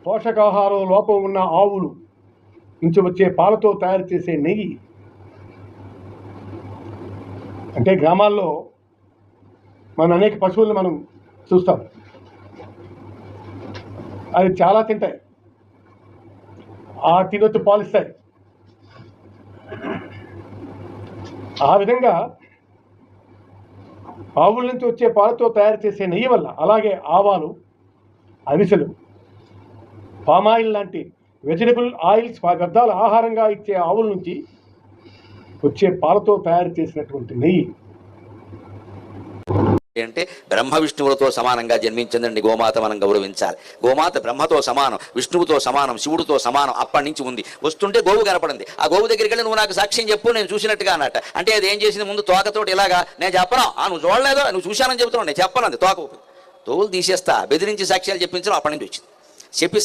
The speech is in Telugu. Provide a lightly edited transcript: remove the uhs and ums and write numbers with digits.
పోషకాహారం లోపం ఉన్న ఆవులు నుంచి వచ్చే పాలతో తయారు చేసే నెయ్యి. అంటే గ్రామాల్లో మన అనేక పశువులను మనం చూస్తాం, అవి చాలా తింటాయి, తినొచ్చు పాలిస్తాయి. ఆ విధంగా ఆవుల నుంచి వచ్చే పాలతో తయారు చేసే నెయ్యి వల్ల, అలాగే ఆవాలు, అవిసెలు, పామాయిల్ లాంటి వెజిటబుల్ ఆయిల్స్ వ్యర్థాలు ఆహారంగా ఇచ్చే ఆవుల నుంచి వచ్చే పాలతో తయారు చేసినటువంటి నెయ్యి అంటే బ్రహ్మ విష్ణువులతో సమానంగా జన్మించిందండి గోమాత. మనం గౌరవించాలి. గోమాత బ్రహ్మతో సమానం, విష్ణువుతో సమానం, శివుడితో సమానం. అప్పటి నుంచి ఉంది. వస్తుంటే గోవు కనపడింది. ఆ గోవు దగ్గరికి వెళ్ళి నువ్వు నాకు సాక్ష్యం చెప్పు, నేను చూసినట్టుగా అన్నట్ట. అంటే అది ఏం చేసింది, ముందు తోకతోటి ఇలాగా, నేను చెప్పను, నువ్వు చూడలేదో, నువ్వు చూశానని చెబుతున్నావు, నేను చెప్పను, అంది తోక తోలు తీసేస్తా, బెదిరించి సాక్ష్యాలు చెప్పించడం. అప్పటి నుంచి వచ్చింది. చెప్పి